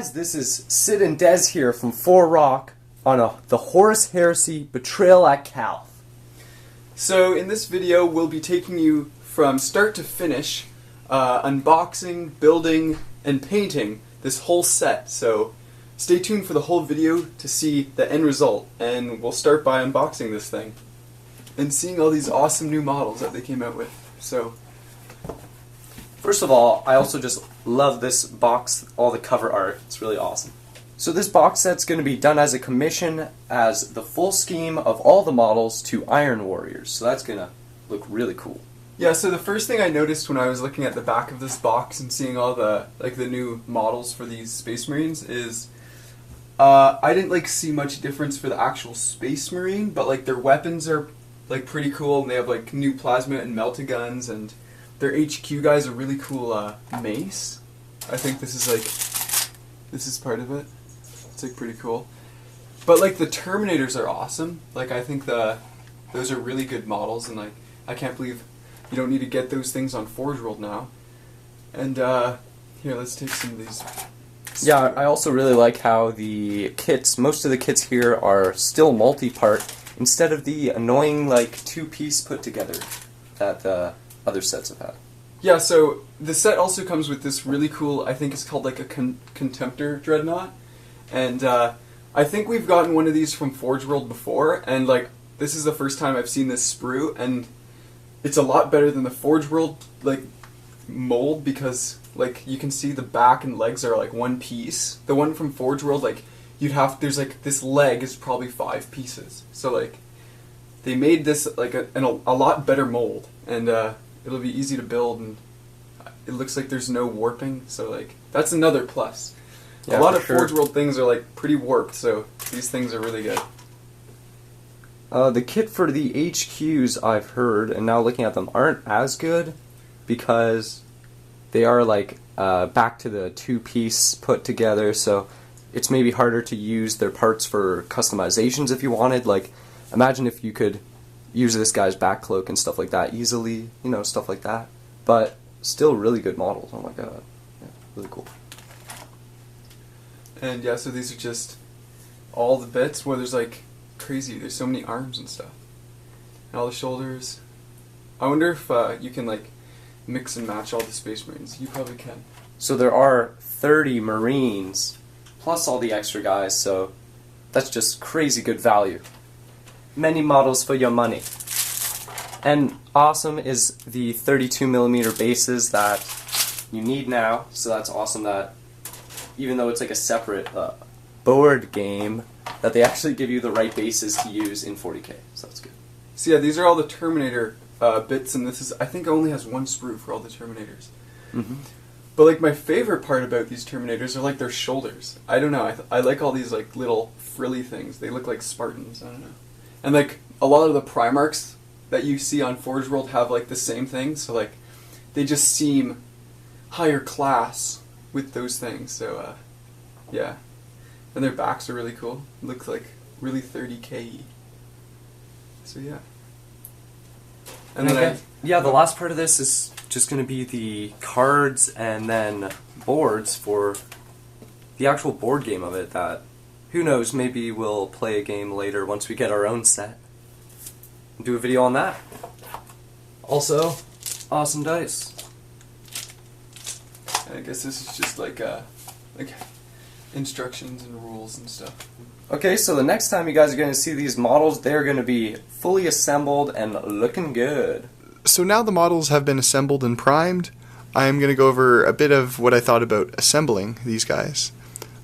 guys, this is Sid and Des here from 4 Rock on the Horus Heresy Betrayal at Calth. So in this video we'll be taking you from start to finish, unboxing, building, and painting this whole set. So stay tuned for the whole video to see the end result, and we'll start by unboxing this thing and seeing all these awesome new models that they came out with. So first of all, I also just love this box, all the cover art. It's really awesome. So this box set's going to be done as a commission as the full scheme of all the models to Iron Warriors. So that's going to look really cool. yeah, so the first thing I noticed when I was looking at the back of this box and seeing all the the new models for these Space Marines is I didn't see much difference for the actual Space Marine, but their weapons are pretty cool, and they have new plasma and melta guns, and their HQ guy's a really cool mace. I think this is part of it. It's pretty cool. But the Terminators are awesome. I think those are really good models, and I can't believe you don't need to get those things on Forge World now. And here, let's take some of these. Yeah, I also really like how the kits, most of the kits here are still multi-part instead of the annoying two-piece put together that the other sets have had. Yeah, so the set also comes with this really cool, I think it's called a Contemptor Dreadnought. And I think we've gotten one of these from Forge World before, and this is the first time I've seen this sprue, and it's a lot better than the Forge World mold, because you can see the back and legs are one piece. The one from Forge World, there's this leg is probably 5 pieces. So they made this a lot better mold, and it'll be easy to build, and it looks like there's no warping, so that's another plus. Yeah, a lot of sure. Forge World things are pretty warped, so these things are really good. The kit for the HQs, I've heard, and now looking at them, aren't as good because they are back to the two-piece put together, so it's maybe harder to use their parts for customizations if you wanted. Imagine if you could use this guy's back cloak and stuff like that easily, stuff like that. But still really good models. Oh my god. Yeah, really cool. And yeah, so these are just all the bits where there's crazy, there's so many arms and stuff. And all the shoulders. I wonder if you can mix and match all the Space Marines. You probably can. So there are 30 Marines plus all the extra guys, so that's just crazy good value. Many models for your money. And awesome is the 32mm bases that you need now, so that's awesome that even though it's a separate board game, that they actually give you the right bases to use in 40K, so that's good. So yeah, these are all the Terminator bits, and this is, I think, only has one sprue for all the Terminators. Mm-hmm. But my favorite part about these Terminators are their shoulders. I don't know, I like all these little frilly things. They look like Spartans, I don't know. And a lot of the Primarchs that you see on Forge World have the same thing, so they just seem higher class with those things, so yeah. And their backs are really cool. Look really 30K-y. So yeah. And then yeah, the last part of this is just going to be the cards and then boards for the actual board game of it that, who knows, maybe we'll play a game later once we get our own set. Do a video on that. Also, awesome dice. I guess this is just instructions and rules and stuff. Okay, so the next time you guys are going to see these models, they're going to be fully assembled and looking good. So now the models have been assembled and primed, I am going to go over a bit of what I thought about assembling these guys.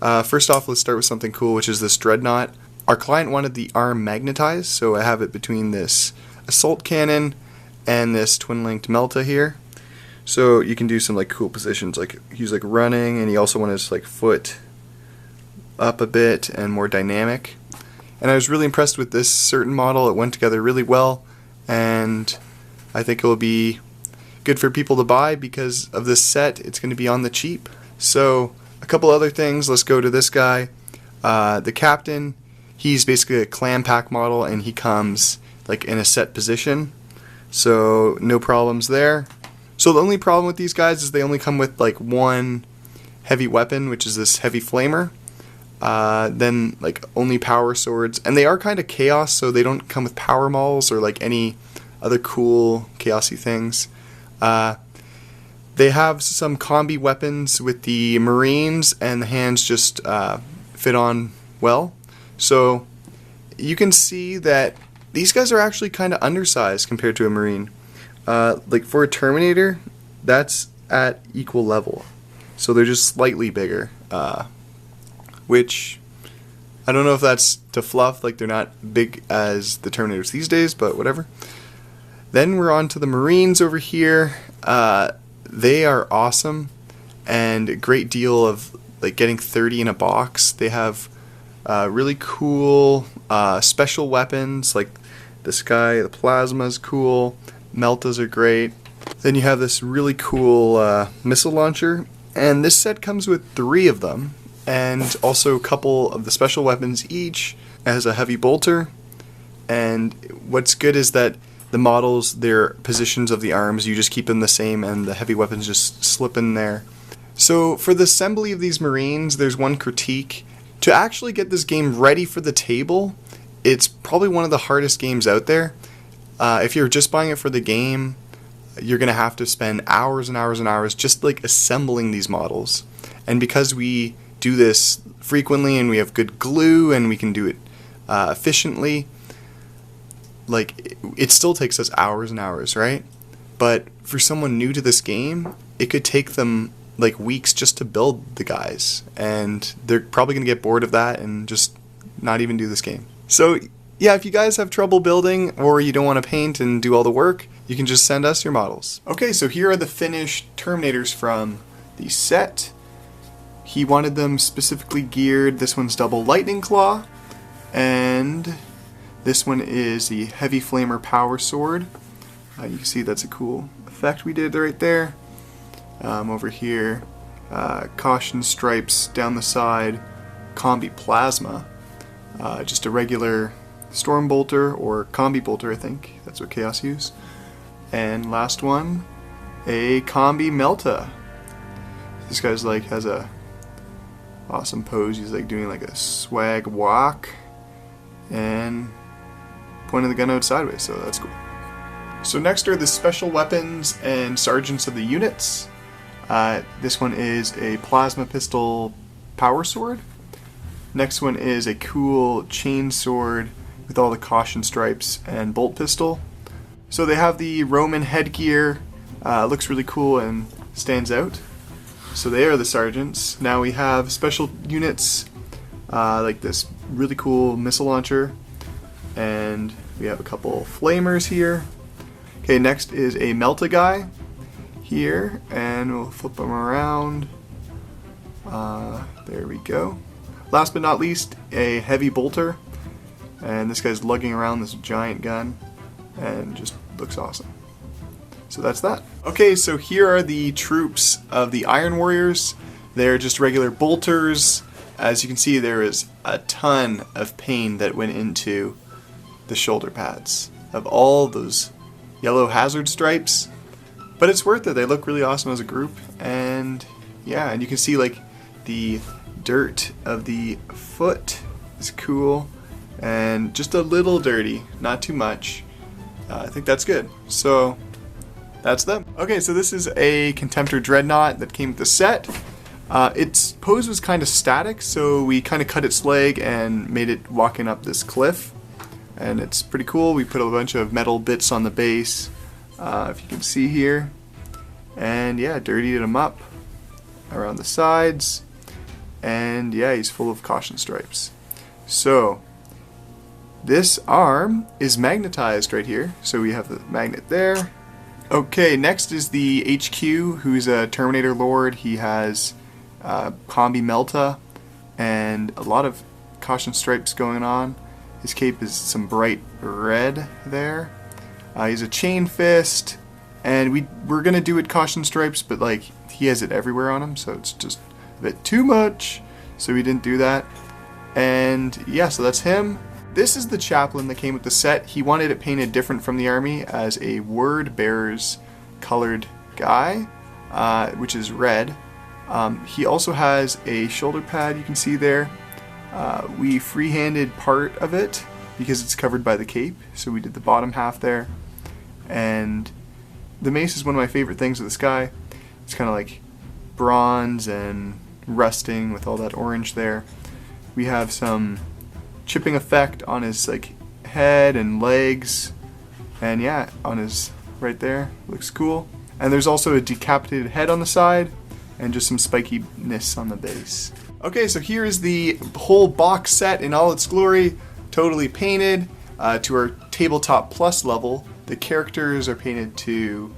First off, let's start with something cool, which is this Dreadnought. Our client wanted the arm magnetized, so I have it between this assault cannon and this twin-linked melta here. So you can do some cool positions, he's running, and he also wanted his foot up a bit and more dynamic. And I was really impressed with this certain model. It went together really well, and I think it will be good for people to buy because of this set. It's going to be on the cheap. So a couple other things. Let's go to this guy, the Captain. He's basically a clam pack model, and he comes in a set position, so no problems there. So the only problem with these guys is they only come with one heavy weapon, which is this heavy flamer. Then like only power swords, and they are kind of chaos, so they don't come with power mauls or like any other cool chaosy things. They have some combi weapons with the Marines, and the hands just fit on well. So you can see that these guys are actually kind of undersized compared to a Marine. Like for a Terminator, that's at equal level. So they're just slightly bigger. Which, I don't know if that's to fluff, like they're not big as the Terminators these days, but whatever. Then we're on to the Marines over here. They are awesome, and a great deal of like getting 30 in a box. They have really cool special weapons, like this guy, the plasma's cool, meltas are great. Then you have this really cool missile launcher, and this set comes with 3 of them, and also a couple of the special weapons each. It has a heavy bolter, and what's good is that the models, their positions of the arms, you just keep them the same, and the heavy weapons just slip in there. So for the assembly of these Marines, there's one critique. To actually get this game ready for the table, it's probably one of the hardest games out there. If you're just buying it for the game, you're going to have to spend hours and hours and hours just like assembling these models. And because we do this frequently and we have good glue and we can do it efficiently, like it still takes us hours and hours, right? But for someone new to this game, it could take them like weeks just to build the guys, and they're probably going to get bored of that and just not even do this game. So yeah, if you guys have trouble building or you don't want to paint and do all the work, you can just send us your models. Okay, so here are the finished Terminators from the set. He wanted them specifically geared. This one's double lightning claw, and this one is the heavy flamer power sword. You can see that's a cool effect we did right there. Over here, caution stripes down the side, combi plasma, just a regular storm bolter or combi bolter, I think that's what Chaos used. And last one, a combi melta. This guy's like has a awesome pose. He's like doing like a swag walk and pointing the gun out sideways, so that's cool. So next are the special weapons and sergeants of the units. This one is a plasma pistol power sword. Next one is a cool chain sword with all the caution stripes and bolt pistol. So they have the Roman headgear, looks really cool and stands out. So they are the sergeants. Now we have special units like this really cool missile launcher, and we have a couple flamers here. Okay, next is a Melta guy here, and we'll flip them around. There we go. Last but not least, a heavy bolter, and this guy's lugging around this giant gun and just looks awesome. So that's that. Okay, so here are the troops of the Iron Warriors. They're just regular bolters. As you can see, there is a ton of pain that went into the shoulder pads of all those yellow hazard stripes, but it's worth it. They look really awesome as a group, and yeah, and you can see like the dirt of the foot is cool and just a little dirty, not too much. I think that's good. So that's them. Okay, so this is a Contemptor Dreadnought that came with the set. Its pose was kind of static, so we kind of cut its leg and made it walking up this cliff. And it's pretty cool. We put a bunch of metal bits on the base, if you can see here. And yeah, dirtied him up around the sides. And yeah, he's full of caution stripes. So this arm is magnetized right here. So we have the magnet there. Okay, next is the HQ, who's a Terminator Lord. He has combi melta and a lot of caution stripes going on. His cape is some bright red there. He's a chain fist, and we're gonna do it caution stripes, but like he has it everywhere on him, so it's just a bit too much. So we didn't do that. And yeah, so that's him. This is the Chaplain that came with the set. He wanted it painted different from the army as a word bearer's colored guy, which is red. He also has a shoulder pad you can see there. We freehanded part of it because it's covered by the cape, so we did the bottom half there. And the mace is one of my favorite things of this guy. It's kind of like bronze and rusting with all that orange there. We have some chipping effect on his like head and legs, and yeah, on his right there, looks cool. And there's also a decapitated head on the side and just some spikiness on the base. Okay, so here is the whole box set in all its glory, totally painted to our tabletop plus level. The characters are painted to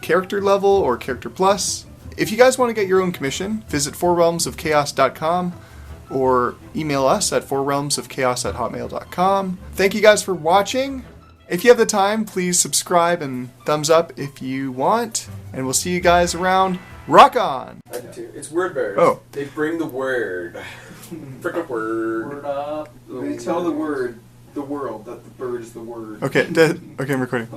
character level or character plus. If you guys want to get your own commission, visit fourrealmsofchaos.com or email us at fourrealmsofchaos@hotmail.com. Thank you guys for watching. If you have the time, please subscribe and thumbs up if you want, and we'll see you guys around. Rock on! It's word bearers. Oh. They bring the word. Frickin' word. Word up. They tell the world that the bird is the word. Okay, okay, I'm recording.